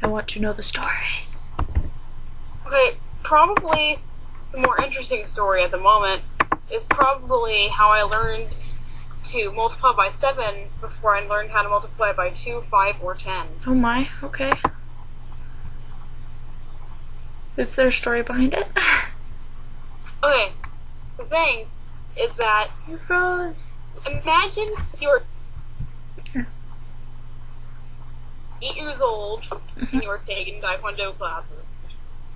I want to know the story. Okay, probably the more interesting story at the moment is probably how I learned to multiply by 7 before I learned how to multiply by 2, 5, or 10. Oh my, okay. Is there a story behind it? Okay, the thing is that You froze. imagine you're Here. 8 years old and you're taking Taekwondo classes.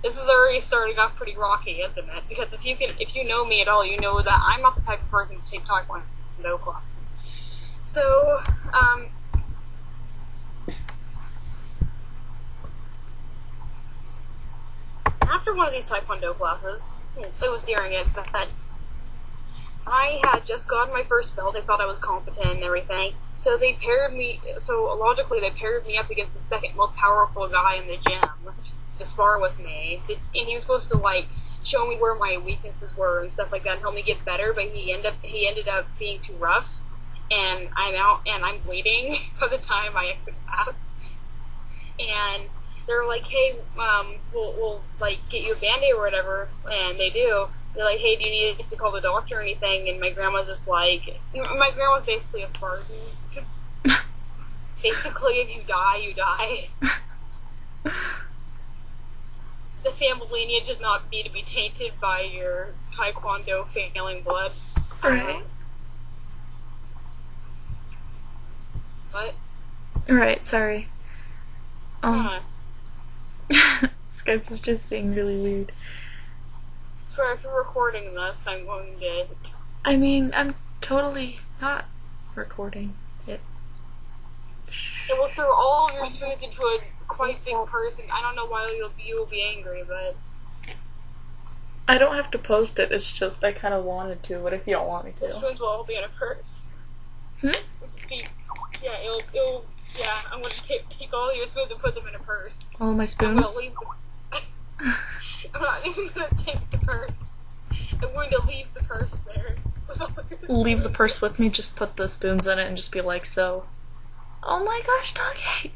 This is already starting off pretty rocky, isn't it? Because if you know me at all, you know that I'm not the type of person to take Taekwondo classes. So, after one of these Taekwondo classes, it was during it that I had just gotten my first belt. They thought I was competent and everything. So logically they paired me up against the second most powerful guy in the gym to spar with me. And he was supposed to, like, show me where my weaknesses were and stuff like that and help me get better, but he ended up being too rough. And I'm out and I'm bleeding by the time I exit class. And they're like, hey, we'll like get you a Band-Aid or whatever, and they do. They're like, hey, do you need us to call the doctor or anything? And my grandma's just like, my grandma's basically a Spartan. Basically, if you die, you die. The family lineage does not need to be tainted by your Taekwondo failing blood. Right. What? Right, sorry. Skype is just being really weird. Swear, if you're recording this, I'm going to... I mean, I'm totally not recording it. It will throw all of your spoons into a quite big person. I don't know why you'll be angry, but... I don't have to post it, it's just I kind of wanted to, but if you don't want me The to. spoons will all be in a purse. Yeah, yeah, I'm going to take all your spoons and put them in a purse. All my I'm spoons? not even going to take the purse. I'm going to leave the purse there. Leave the purse with me, just put the spoons in it and just be like, so. Oh my gosh, doggy!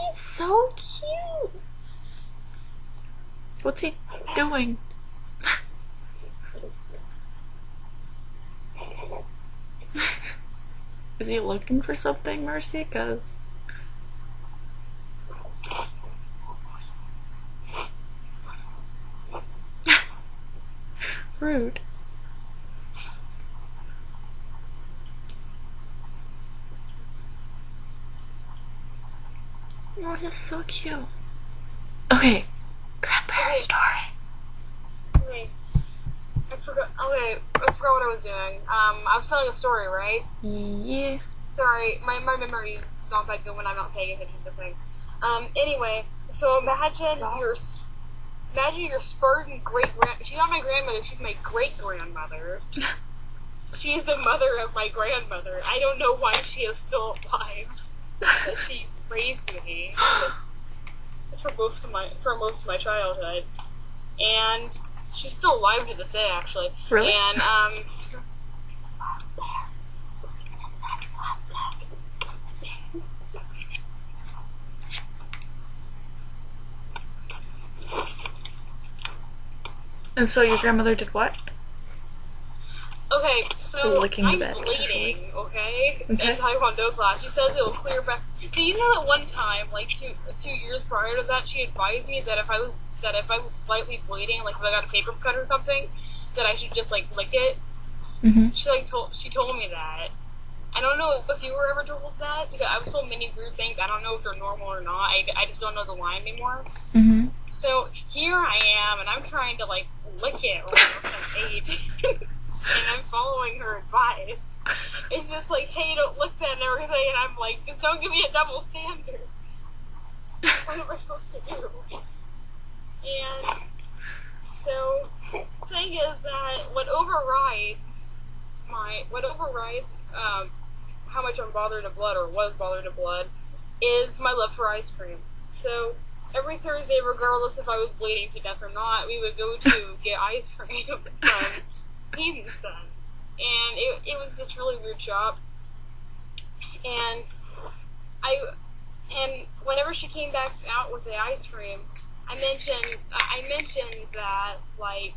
He's so cute! What's he doing? Is he looking for something, Mercy? 'Cause... rude. Oh, he's so cute. Okay, grandparent story. Okay. I forgot what I was doing. I was telling a story, right? Yeah. Sorry, my memory is not that good when I'm not paying attention to things. Anyway, so imagine your Spartan she's not my grandmother, she's my great-grandmother. She's the mother of my grandmother. I don't know why she is still alive. But she raised me for most of my childhood. And she's still alive to this day, actually. Really? And, And so your grandmother did what? okay, so Licking I'm the bed, bleeding, okay? Okay. In Taekwondo class. She says it'll clear back. Do you know that one time, like two years prior to that, she advised me that if I was slightly bleeding, like if I got a paper cut or something, that I should just like lick it. Mm-hmm. She told me that. I don't know if you were ever told that, because I was told many weird things. I don't know if they're normal or not. I just don't know the line anymore. Mm-hmm. So here I am, and I'm trying to like lick it or some age, and I'm following her advice. It's just like, hey, don't lick that and everything, and I'm like, just don't give me a double standard. What am I supposed to do? And so, the thing is that what overrides how much I'm bothered to blood, or was bothered to blood, is my love for ice cream. So every Thursday, regardless if I was bleeding to death or not, we would go to get ice cream from He's and Sons. And it was this really weird shop. And and whenever she came back out with the ice cream, I mentioned that, like,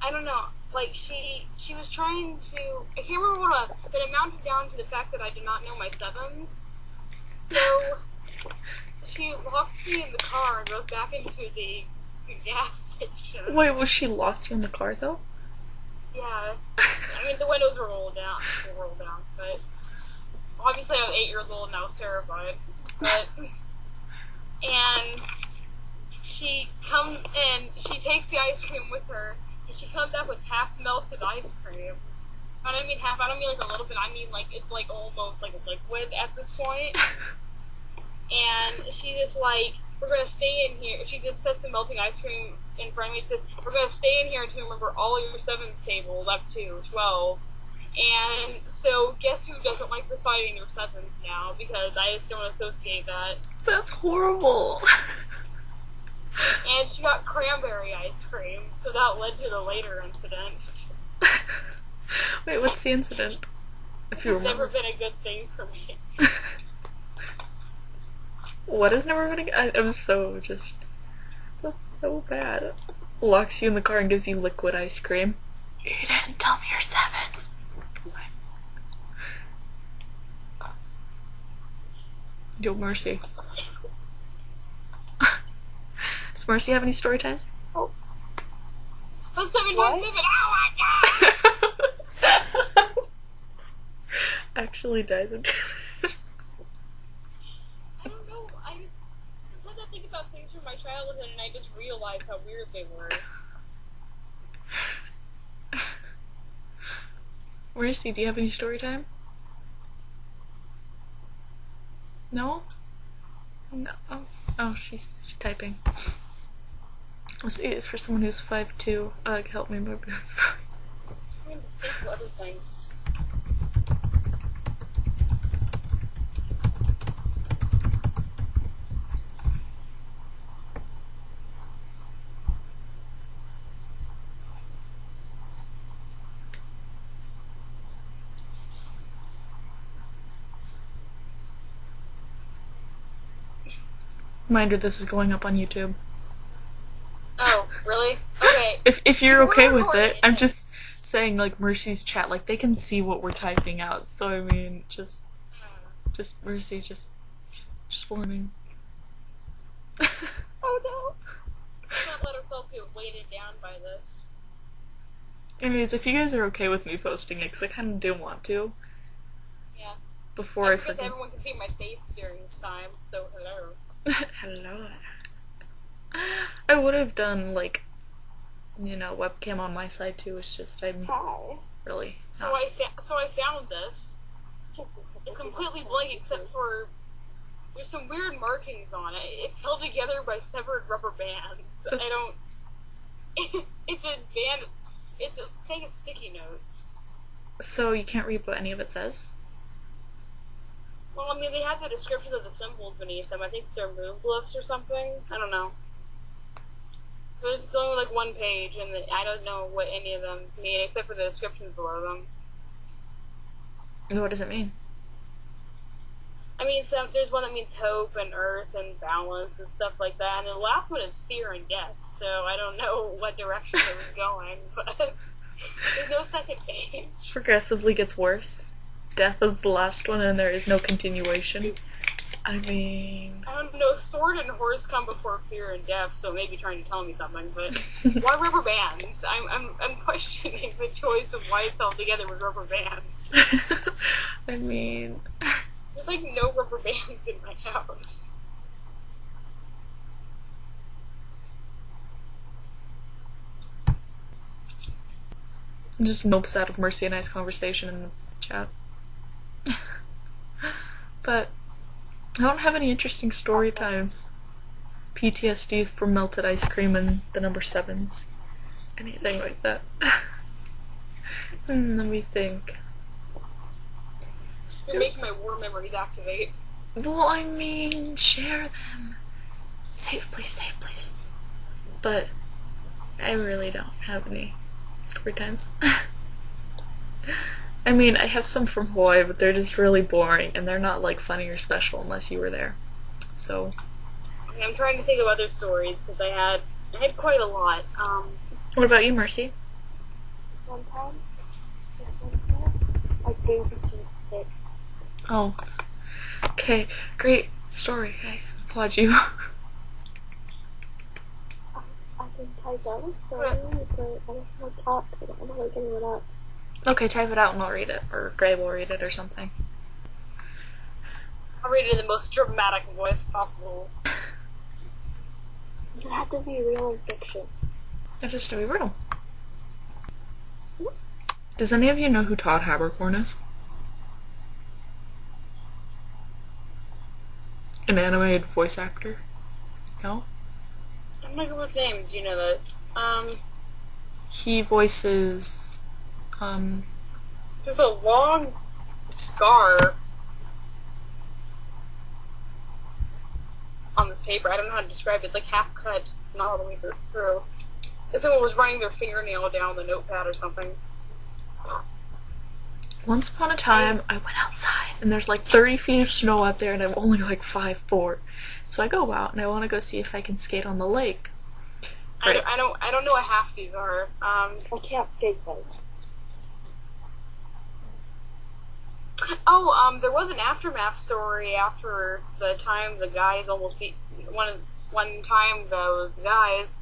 I don't know, like, she was trying to, I can't remember but it amounted down to the fact that I did not know my sevens. So she locked me in the car and goes back into the gas station. Wait, was she locked you in the car though? Yeah. I mean, the windows were rolled down, but obviously I was 8 years old and I was terrified. But, and she comes and she takes the ice cream with her, and she comes up with half melted ice cream. I don't mean half, I don't mean like a little bit, I mean like it's like almost like a liquid at this point. And she just like, we're gonna stay in here. She just sets the melting ice cream in front of me. Says, we're gonna stay in here until you remember all your sevens table left to 12. And so, guess who doesn't like reciting their sevens now? Because I just don't associate that. That's horrible. And she got cranberry ice cream, so that led to the later incident. Wait, what's the incident? If you remember. It's never been a good thing for me. What has never been I'm so just... That's so bad. Locks you in the car and gives you liquid ice cream. You didn't tell me your sevens. Yo, Mercy. Does Mercy have any story times? Oh. 727, oh my god! Actually dies in I don't know, sometimes I think about things from my childhood and I just realize how weird they were. Mercy, do you have any story time? No? No. Oh, she's typing. Let's see, it's for someone who's 5'2". Help me, my boobs. I'm trying to think of other things. Reminder, this is going up on YouTube. Oh, really? Okay. If you're okay with it, I'm just saying, like, Mercy's chat, like, they can see what we're typing out. So, I mean, just Mercy, just warning. Oh no! Let's not let ourselves get weighted down by this. Anyways, if you guys are okay with me posting it, because I kind of do want to. Yeah. Before I forget forget. everyone can see my face during this time, so hello. Hello. I would have done, like, you know, webcam on my side too. It's just I'm really. So I found this. It's completely blank except for there's some weird markings on it. It's held together by severed rubber bands. I don't. It's a band. It's a thing of sticky notes. So you can't read what any of it says? Well, I mean, they have the descriptions of the symbols beneath them. I think they're moon glyphs or something. I don't know. But it's only like one page, and I don't know what any of them mean, except for the descriptions below them. What does it mean? I mean, there's one that means hope and earth and balance and stuff like that, and the last one is fear and death, so I don't know what direction it was going, but there's no second page. Progressively gets worse. Death is the last one, and there is no continuation. I mean... I don't know, sword and horse come before fear and death, so maybe trying to tell me something, but why rubber bands? I'm questioning the choice of why it's held together with rubber bands. I mean... There's like no rubber bands in my house. Just nopes out of Mercy and I's conversation in the chat. But I don't have any interesting story times. PTSDs for melted ice cream and the number 7s. Anything like that. Let me think. You're making my war memories activate. Well, I mean, share them. Save, please, save, please. But I really don't have any story times. I mean, I have some from Hawaii, but they're just really boring, and they're not like funny or special unless you were there. So, I'm trying to think of other stories because I had quite a lot. what about you, Mercy? One time, just one time, I babysitted it. Oh, okay, great story. I applaud you. I can type out a story, but I don't know how to talk. I don't know how to get it up. Okay, type it out and I'll read it, or Gray will read it or something. I'll read it in the most dramatic voice possible. Does it have to be real or fiction? It has to be real. Does any of you know who Todd Habercorn is? An animated voice actor? No? I'm not good with names, you know that. He voices, There's a long scar on this paper. I don't know how to describe it. It's like half cut, not all the way through. If someone was running their fingernail down the notepad or something. once upon a time, I went outside and there's like 30 feet of snow out there and I'm only like 5'4". So I go out and I want to go see if I can skate on the lake. Right. I don't know what half these are. I can't skateboard. There was an aftermath story after the time the guys almost beat one time those guys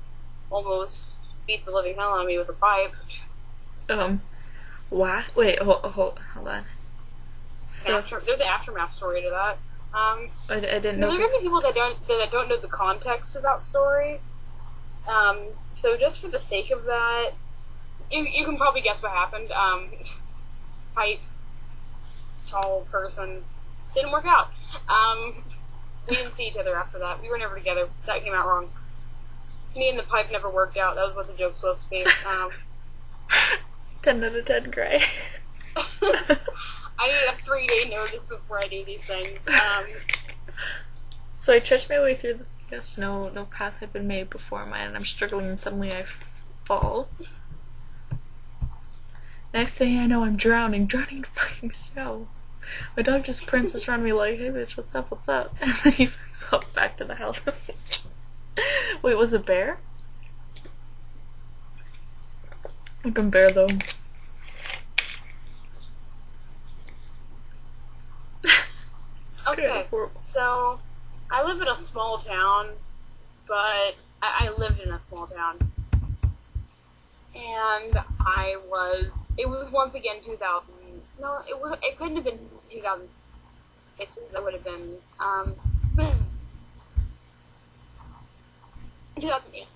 almost beat the living hell out of me with a pipe. What? Wait, hold on. So, There's an aftermath story to that. I didn't know. There are gonna be people that don't know the context of that story. So just for the sake of that, you can probably guess what happened. Pipe, tall person, didn't work out. We didn't see each other after that. We were never together. That came out wrong. Me and the pipe never worked out. That was what the joke's supposed to be. 10 out of 10, Gray. I need a 3-day notice before I do these things. So I trudged my way through the snow. No path had been made before mine, and I'm struggling, and suddenly I fall. Next thing I know, I'm drowning in fucking snow. My dog just prances around me like, hey bitch, what's up, what's up? And then he fucks off back to the house. Wait, was it bear? Looking bear though. Okay, so I live in a small town, but I lived in a small town. And it was once again 2000, no, it couldn't have been 2000, that would have been, 2008.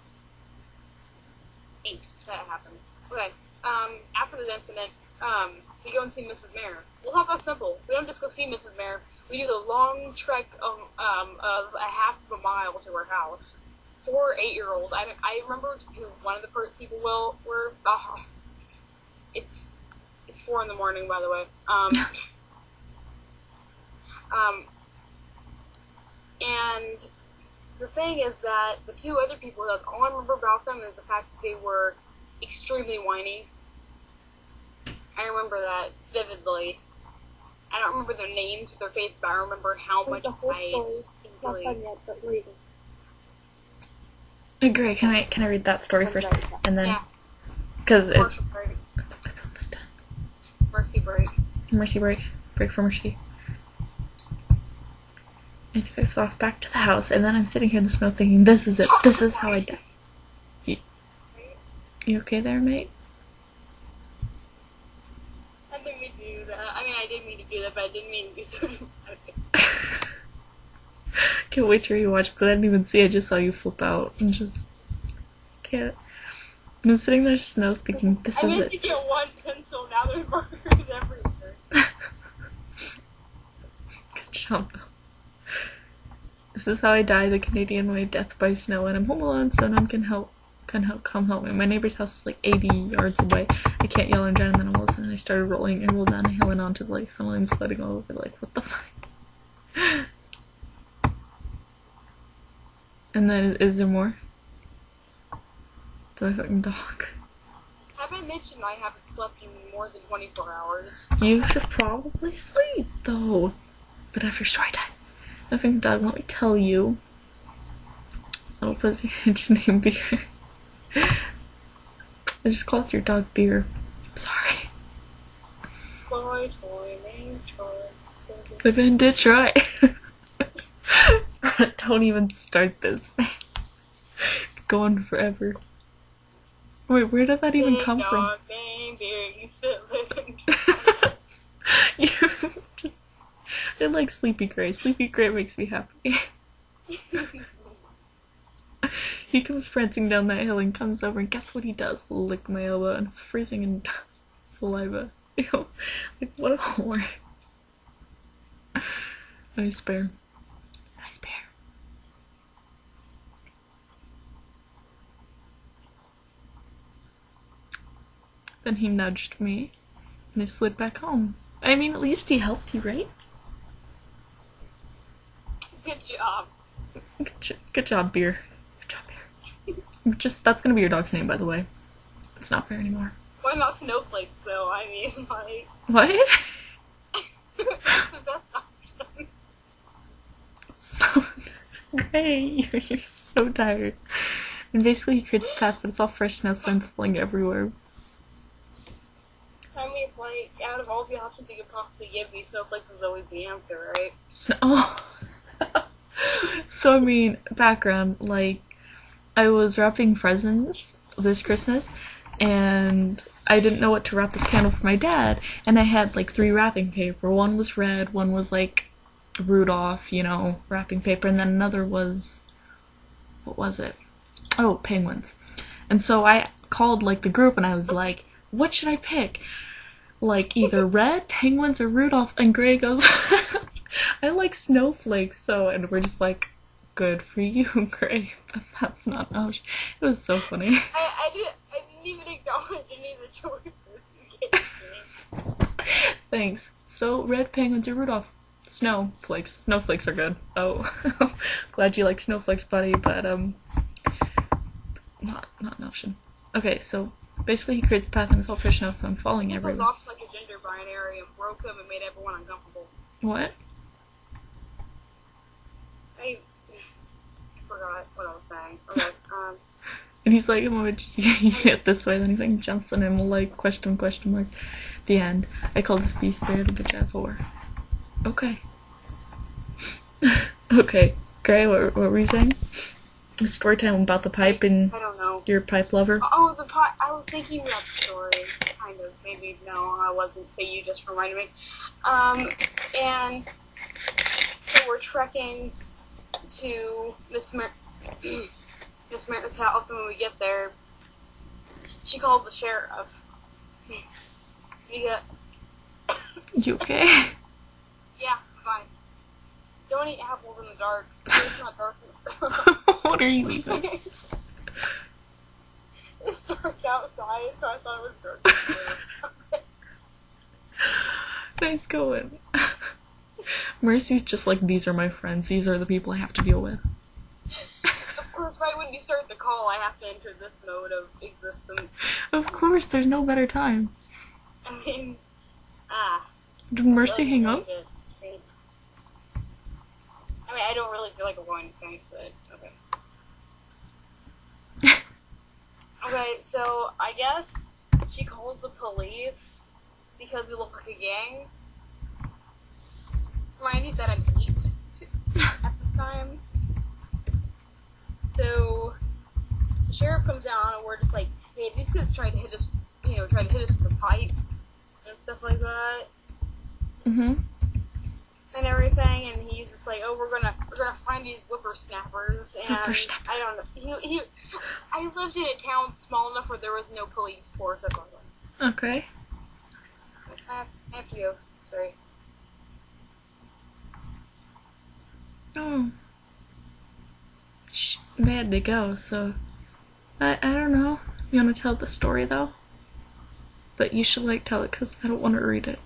That happened. Okay, after this incident, we go and see Mrs. Mayor. We'll have that simple. We don't just go see Mrs. Mayor. We do the long trek of a half of a mile to her house. 4 8-year-olds. I remember who one of the people were. It's 4 in the morning, by the way. And the thing is that the 2 other people, that's all I remember about them is the fact that they were extremely whiny. I remember that vividly. I don't remember their names or their faces, but I remember how much the whole I story. It's not done yet, but read it. Great, can I read that story first? And then, yeah. because it's almost done. Mercy break. Mercy break. Break for mercy. And he goes off back to the house, and then I'm sitting here in the snow thinking, this is it. This is how I die. You okay there, mate? I didn't mean to do that. I mean, I did mean to do that, but I didn't mean to do something. Can't wait to rewatch because I didn't even see. I just saw you flip out and just can't. And I'm sitting there snow thinking, this is it. I need to get one pencil. Now there's markers everywhere. Good job. This is how I die the Canadian way, death by snow, and I'm home alone, so no one can come help me. My neighbor's house is like 80 yards away. I can't yell and drown, and then all of a sudden I started rolling and rolled down a hill and onto the lake. Suddenly I'm sledding all over, like, what the fuck? And then, is there more? The fucking dog. Happens Mitch and I haven't slept in more than 24 hours. You should probably sleep, though. But after story time, I think Dad, let me tell you. Little pussy name Beer. I just called your dog Beer. I'm sorry. Boy, toy, name, toy. I didn't ditch right. Don't even start this. Going forever. Wait, where did that even come from? Dog named Beer used to live in You just... I like Sleepy Gray. Sleepy Gray makes me happy. He comes prancing down that hill and comes over, and guess what he does? Lick my elbow, and it's freezing in saliva. Ew. Like, what a whore. Nice bear. Nice bear. Then he nudged me, and I slid back home. I mean, at least he helped you, right? Good job. Good job, Beer. Good job, Beer. That's gonna be your dog's name, by the way. It's not fair anymore. Why not Snowflakes, though? I mean, like... What? That's the best option. So... Hey, you're so tired. And basically he creates a path, but it's all fresh now, so I'm flying everywhere. I mean, like, out of all the options you could possibly give me, Snowflakes is always the answer, right? Oh. So, I mean, background, like, I was wrapping presents this Christmas, and I didn't know what to wrap this candle for my dad, and I had, like, 3 wrapping paper. One was red, one was, like, Rudolph, you know, wrapping paper, and then another was... What was it? Oh, penguins. And so I called, like, the group, and I was like, what should I pick? Like, either red, penguins, or Rudolph, and Gray goes, I like snowflakes, so, and we're just like, good for you, Gray, but that's not an option. It was so funny. I didn't even acknowledge any of the choices you gave me. Thanks. So, red, penguins, or Rudolph? Snowflakes. Snowflakes are good. Oh, glad you like snowflakes, buddy, but, not an option. Okay, so, basically he creates a path and it's all fresh now, so I'm falling He goes everywhere. off like a gender binary and broke them and made everyone uncomfortable. What? I forgot what I was saying. Okay, And he's like, why would you get this way? Then he like jumps on him like, question mark. The end. I call this beast bear the bitch ass whore. Okay. Okay. Gray, what were you saying? The story time about the pipe and I don't know. your pipe lover? Oh, the pot. I was thinking about the story. Kind of. Maybe no, I wasn't. But you just reminded me. And so we're trekking to Miss Merritt's house, and when we get there, she called the sheriff. Yeah. You okay? Yeah, fine. Don't eat apples in the dark. It's not dark enough. What are you eating? It's dark outside, so I thought it was dark. Nice going. Mercy's just like, these are my friends. These are the people I have to deal with. Of course, right when you start the call, I have to enter this mode of existence. Of course, there's no better time. I mean, Did Mercy hang up? I mean, I don't really feel like going to think, but okay. Okay, so I guess she calls the police because we look like a gang. Remind me that I'm 8 at this time. So the sheriff comes down and we're just like, hey, these guys tried to hit us, tried to hit us with the pipe and stuff like that. Mm-hmm. And everything, and he's just like, oh, we're gonna find these whippersnappers, and I don't know. I lived in a town small enough where there was no police force at one point. Okay. I have to go. Sorry. Oh. They had to go, so... I don't know. You want to tell the story, though? But you should, like, tell it, because I don't want to read it.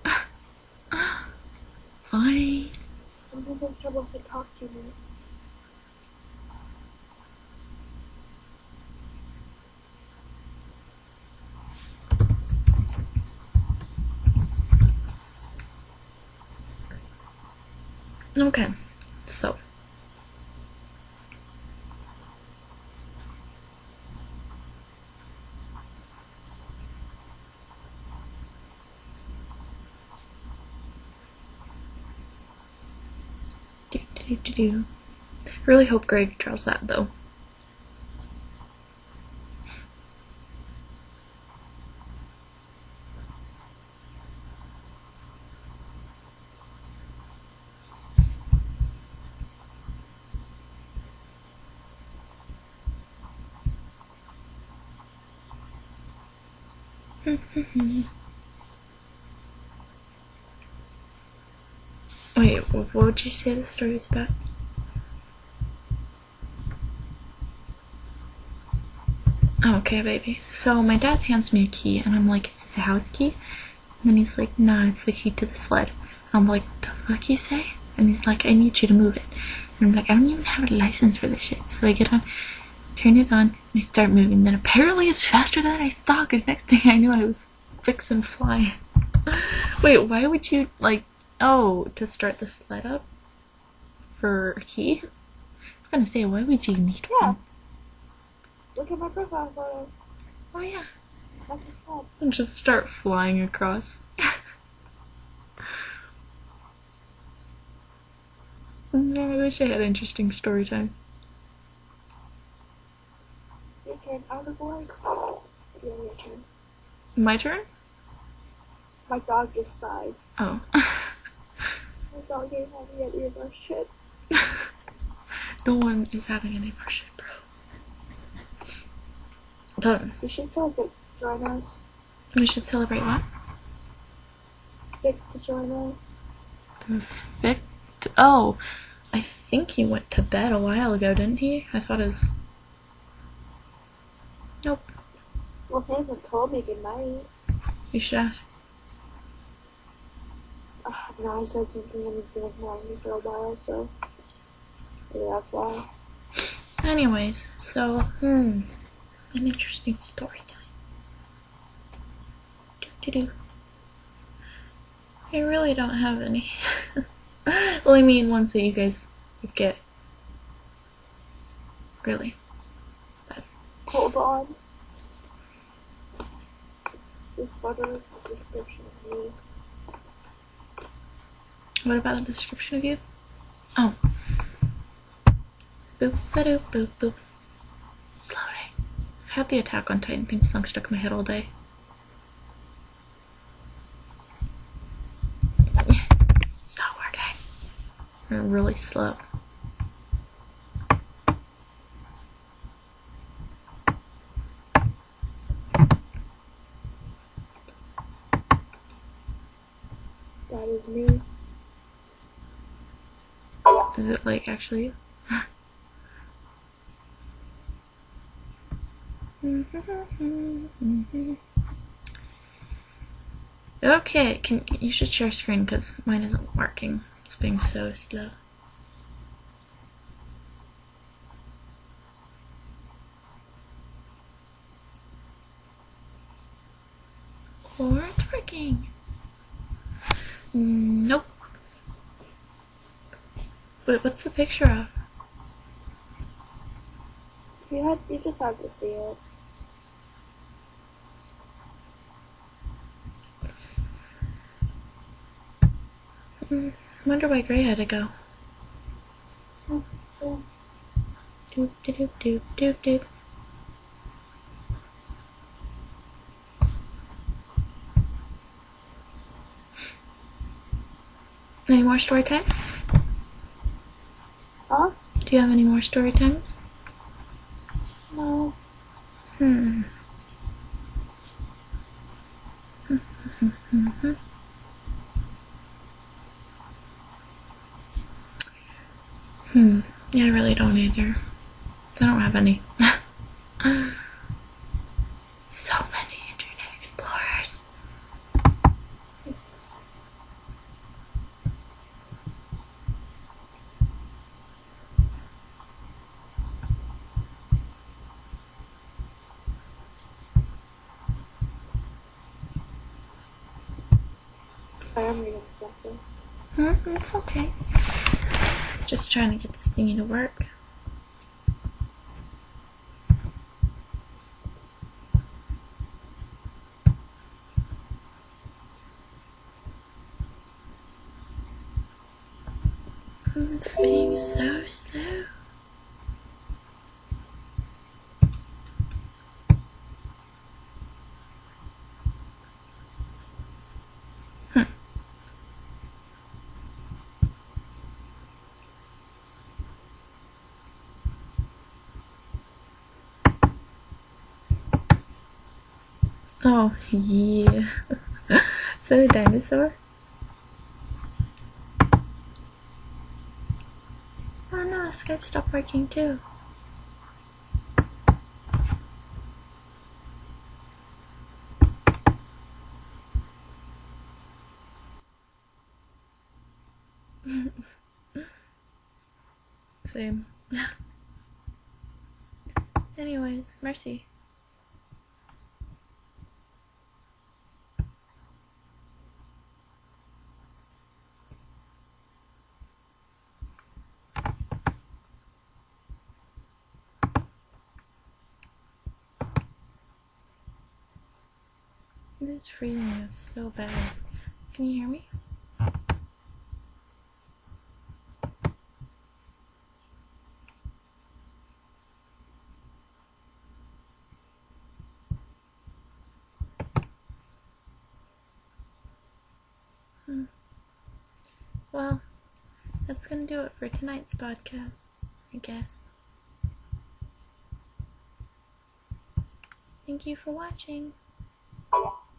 Fine. I'm having trouble if I talk too much. Okay, so. I really hope Greg draws that though. Wait, what would you say the story was about? Oh, okay, baby. So my dad hands me a key, and I'm like, is this a house key? And then he's like, nah, it's the key to the sled. And I'm like, the fuck you say? And he's like, I need you to move it. And I'm like, I don't even have a license for this shit. So I get on, turn it on, and I start moving. Then apparently it's faster than I thought, and next thing I knew I was fixing flying. Wait, why would you, like, oh, to start the sled up? For a key? I was gonna say, why would you need one? Look at my profile photo. Oh yeah. Like I said. And just start flying across. No, I wish I had interesting story times. Your turn. I was like, yeah, your turn. My turn? My dog just sighed. Oh. My dog ain't having any of our shit. No one is having any more shit, bro. Done. We should celebrate. Join us. We should celebrate what? Vic to join us. Vic? Oh, I think he went to bed a while ago, didn't he? I thought his... Nope. Well, he hasn't told me goodnight. You should ask. No, I said something and he's been ignoring me for a while, so maybe that's why. Anyways, so, an interesting story time. I really don't have any. Well, I mean, ones that you guys would get. Really. But. Hold on. This photo is a description of me. What about the description of you? Oh. Boop, ba-doop, boop, boop. Slowly. I've had the Attack on Titan theme song stuck in my head all day. It's not working. They're really slow. That is me. Is it like actually you? Okay, you should share screen because mine isn't working. It's being so slow. Or it's working. Nope. Wait, what's the picture of? You just have to see it. I wonder why Gray had to go. So, Doop doop doop doop doop. Any more story times? huh? Do you have any more story times? No. Yeah, I really don't either. I don't have any. So many Internet Explorers. Sorry, I'm reading something. It's okay. Just trying to get this thingy to work. It's being so slow. Oh, yeah. Is that a dinosaur? Oh no, Skype stopped working too. Same. Anyways, Mercy. This is freezing me up so bad. Can you hear me? Well, that's gonna do it for tonight's podcast, I guess. Thank you for watching.